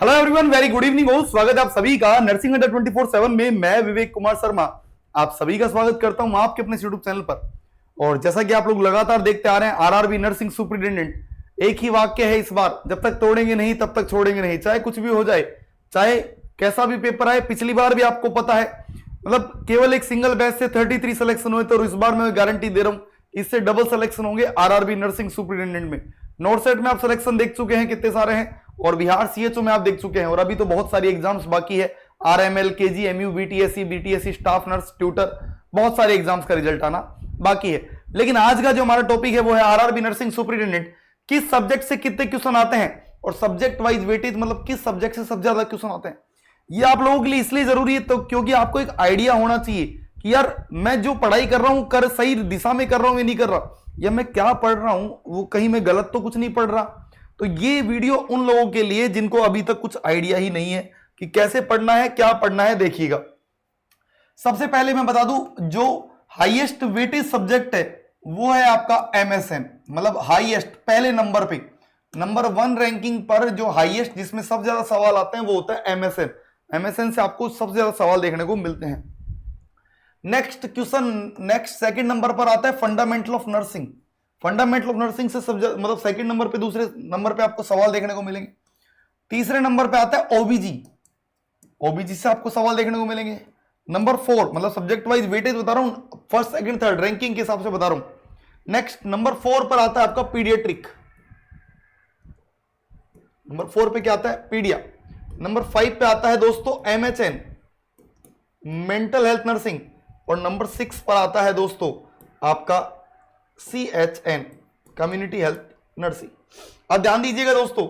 Hello everyone, very good evening हो। स्वागत है आप सभी का नर्सिंग अड्डा 24/7 में। मैं विवेक कुमार शर्मा आप सभी का स्वागत करता हूं आपके अपने यूट्यूब चैनल पर। और जैसा कि आप लोग लगातार देखते आ रहे हैं, आरआरबी नर्सिंग सुपरिटेंडेंट, एक ही वाक्य है इस बार, जब तक तोड़ेंगे नहीं तब तक छोड़ेंगे नहीं। चाहे कुछ भी हो जाए, चाहे कैसा भी पेपर आए। पिछली बार भी आपको पता है, मतलब केवल एक सिंगल बैच से 33 सिलेक्शन हुए थे, और इस बार मैं गारंटी दे रहा हूं इससे डबल सिलेक्शन होंगे आरआरबी नर्सिंग सुपरिटेंडेंट में। नॉर्थ सेट में आप सिलेक्शन देख चुके हैं कितने सारे हैं, और बिहार सीएचओ में आप देख चुके हैं, और अभी तो बहुत सारी एग्जाम्स बाकी है। RML, KG, MU, BTSC, staff nurse, tutor, बहुत सारे एग्जाम्स का रिजल्ट आना बाकी है। लेकिन आज का जो हमारा टॉपिक है वो है आरआरबी नर्सिंग सुपरिटेंडेंट। किस सब्जेक्ट से कितने क्वेश्चन आते हैं, और सब्जेक्ट वाइज वेटेज, मतलब किस सब्जेक्ट से सबसे ज्यादा क्वेश्चन आते हैं। ये आप लोगों के लिए इसलिए जरूरी है तो क्योंकि आपको एक आइडिया होना चाहिए कि यार मैं जो पढ़ाई कर रहा हूं कर सही दिशा में कर रहा हूं या नहीं कर रहा, या मैं क्या पढ़ रहा हूं वो कहीं मैं गलत तो कुछ नहीं पढ़ रहा। तो ये वीडियो उन लोगों के लिए जिनको अभी तक कुछ आइडिया ही नहीं है कि कैसे पढ़ना है, क्या पढ़ना है, देखिएगा। सबसे पहले मैं बता दूं, जो हाईएस्ट वेटेज सब्जेक्ट है वो है आपका एमएसएन, मतलब हाईएस्ट पहले नंबर पे, नंबर 1 रैंकिंग पर जो हाईएस्ट जिसमें सबसे ज्यादा सवाल आते हैं वो होता है एमएसएन। एमएसएन से आपको सबसे ज्यादा सवाल देखने को मिलते हैं। नेक्स्ट सेकंड नंबर पर आता है fundamental of nursing. Fundamental of nursing से सब मतलब सेकंड नंबर पे, दूसरे नंबर पे आपको सवाल देखने को मिलेंगे। तीसरे नंबर पे आता है ओबीजी। ओबीजी से आपको सवाल देखने को मिलेंगे। नंबर 4, मतलब सब्जेक्ट वाइज वेटेज बता रहा हूं, फर्स्ट सेकंड थर्ड रैंकिंग के हिसाब से बता रहा हूं। नेक्स्ट नंबर 4 पर आता है आपका पीडियाट्रिक। नंबर 4 पे क्या आता है, पीडिया। नंबर 5 पे आता है दोस्तों एमएचएन, मेंटल हेल्थ नर्सिंग। और नंबर 6 पर आता है दोस्तों आपका CHN, कम्युनिटी हेल्थ नर्सिंग। अब ध्यान दीजिएगा दोस्तों,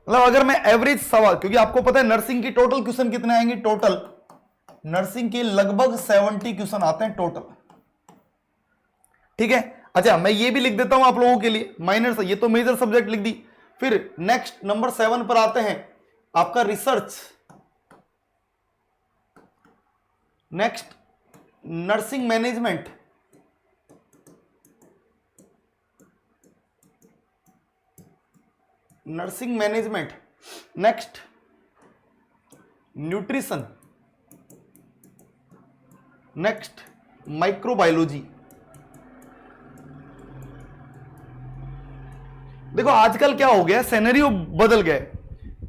मतलब अगर मैं एवरेज सवाल, क्योंकि आपको पता है नर्सिंग की टोटल क्वेश्चन कितने आएंगे, टोटल नर्सिंग के लगभग 70 क्वेश्चन आते हैं टोटल, ठीक है। अच्छा, मैं ये भी लिख देता हूं आप लोगों के लिए, माइनर, ये तो मेजर सब्जेक्ट लिख दी। फिर नेक्स्ट नंबर 7 पर आते हैं आपका research. Next nursing management. Nursing management. Next nutrition. Next microbiology. देखो आजकल क्या हो गया, सिनेरियो बदल गया।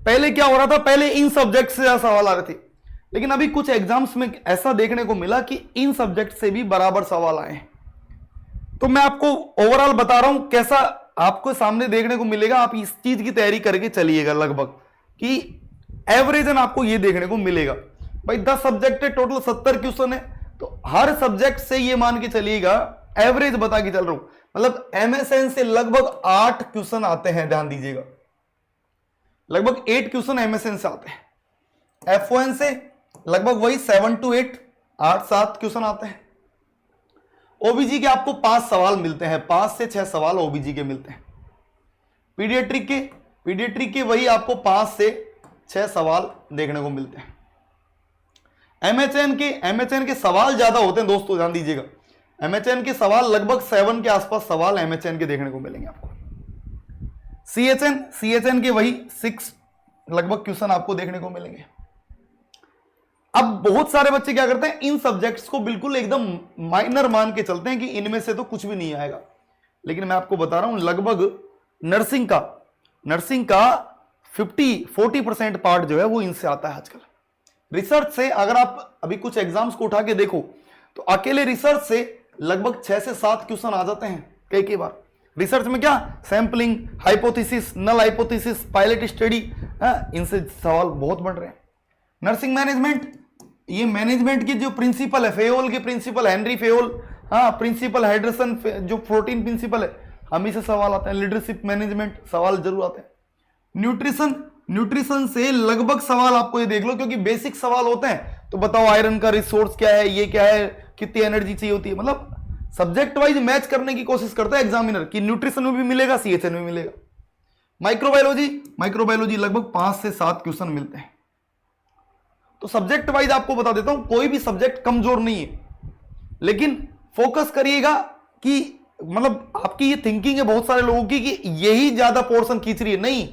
पहले क्या हो रहा था, पहले इन सब्जेक्ट से ज्यादा सवाल आ रहे थे, लेकिन अभी कुछ एग्जाम्स में ऐसा देखने को मिला कि इन सब्जेक्ट से भी बराबर सवाल आए हैं। तो मैं आपको ओवरऑल बता रहा हूं कैसा आपको सामने देखने को मिलेगा। आप इस चीज की तैयारी करके चलिएगा, लगभग कि एवरेजन आपको ये देखने को मिलेगा। भाई 10 सब्जेक्ट है, टोटल 70 क्वेश्चन है, तो हर सब्जेक्ट से ये मान के चलिएगा, एवरेज बता के चल रहा हूं, मतलब एमएसएन से लगभग 8 क्वेश्चन आते हैं। ध्यान दीजिएगा, लगभग 8 क्वेश्चन एमएसएन से आते हैं। एफओएन से लगभग वही 7 to 8, 8-7 क्वेश्चन आते हैं। ओबीजी के आपको 5 सवाल मिलते हैं, 5 से 6 सवाल ओबीजी के मिलते हैं। पीडियाट्रिक के वही आपको 5 से 6 सवाल देखने को मिलते हैं। एमएचएन के सवाल ज्यादा होते हैं दोस्तों, ध्यान दीजिएगा। एमएचएन के सवाल लगभग 7 के आसपास सवाल एमएचएन के देखने को मिलेंगे आपको। सीएचएन के वही 6 लगभग क्वेश्चन आपको देखने को मिलेंगे। अब बहुत सारे बच्चे क्या करते हैं, इन सब्जेक्ट्स को बिल्कुल एकदम माइनर मान के चलते हैं कि इनमें से तो कुछ भी नहीं आएगा, लेकिन मैं आपको बता रहा हूं लगभग नर्सिंग का 40% पार्ट जो है वो इनसे आता है आजकल। रिसर्च से अगर आप अभी कुछ एग्जाम्स को उठा के देखो तो अकेले रिसर्च से लगभग 6 से 7 क्वेश्चन आ जाते हैं कई बार। रिसर्च में क्या, sampling, hypothesis, null hypothesis, pilot study, इनसे सवाल बहुत बढ़ रहे हैं। नर्सिंग मैनेजमेंट, ये मैनेजमेंट के जो प्रिंसिपल है, फेयोल के principle, Henri Fayol, principle Henderson, जो 14 प्रिंसिपल है, हम इसे सवाल आते हैं। लीडरशिप मैनेजमेंट सवाल जरूर आते हैं। न्यूट्रिशन से लगभग सवाल आपको ये देख लो, क्योंकि बेसिक सवाल होते हैं। तो बताओ आयरन का रिसोर्स क्या है, ये क्या है, कितनी एनर्जी चाहिए होती है, मतलब सब्जेक्ट वाइज मैच करने की कोशिश करता है एग्जामिनर कि न्यूट्रिशन में भी मिलेगा, सीएचएन में मिलेगा। माइक्रोबायोलॉजी लगभग 5 से 7 क्वेश्चन मिलते हैं। तो सब्जेक्ट वाइज आपको बता देता हूं, कोई भी सब्जेक्ट कमजोर नहीं है, लेकिन फोकस करिएगा कि मतलब आपकी ये थिंकिंग है बहुत सारे लोगों की कि यही ज्यादा पोर्शन खींच रही है। नहीं,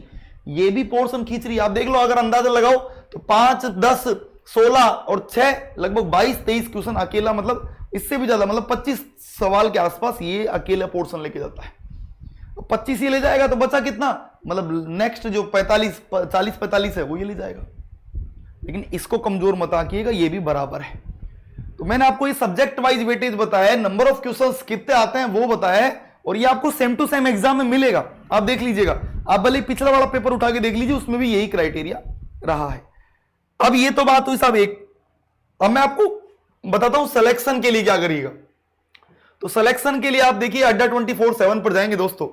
ये भी पोर्शन खींच रही है। आप देख लो, अगर अंदाजा लगाओ तो 5, 10, 16 और 6 लगभग 22-23 क्वेश्चन अकेला, मतलब इससे भी ज्यादा, मतलब 25 सवाल के आसपास ये अकेला पोर्शन लेके जाता है। 25 ये ले जाएगा तो बचा कितना, मतलब नेक्स्ट जो 40-45 है वो ये ले जाएगा। लेकिन इसको कमजोर मत आंकिएगा, ये भी बराबर है। तो मैंने आपको ये सब्जेक्ट वाइज वेटेज बताया है, नंबर ऑफ क्वेश्चंस कितने आते हैं वो बताया है, और ये आपको सेम टू सेम एग्जाम में मिलेगा। आप देख लीजिएगा, आप भले पिछला वाला पेपर उठा के देख लीजिए, उसमें भी यही क्राइटेरिया रहा है। अब ये तो बात हुई साहब एक। अब मैं आपको बताता हूं सिलेक्शन के लिए क्या करिएगा। तो सिलेक्शन के लिए आप देखिए अड्डा 24/7 पर जाएंगे दोस्तों,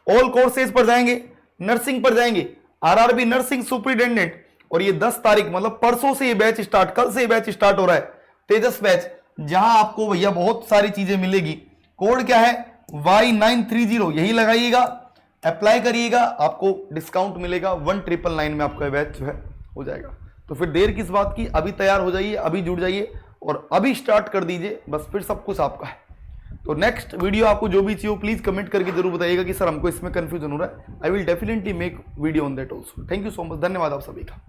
ऑल कोर्सेज पर जाएंगे, नर्सिंग पर जाएंगे, आरआरबी नर्सिंग सुपरिटेंडेंट, और ये 10 तारीख मतलब परसों से ये बैच स्टार्ट, कल से ये बैच स्टार्ट हो रहा है, तेजस बैच, जहां आपको भैया बहुत सारी चीजें मिलेगी। कोड क्या है, Y930, यही लगाइएगा, अप्लाई करिएगा, आपको डिस्काउंट मिलेगा 1999 में, आपका बैच जो है हो जाएगा। तो फिर देर किस बात की, अभी तैयार हो जाइए, अभी जुड़ जाइए और अभी स्टार्ट कर दीजिए, बस फिर सब कुछ आपका है। तो नेक्स्ट वीडियो आपको जो भी चाहिए प्लीज कमेंट करके जरूर बताइएगा कि सर हमको इसमें कंफ्यूजन हो रहा है। I will definitely make video on that also. Thank you so much, धन्यवाद आप सभी का।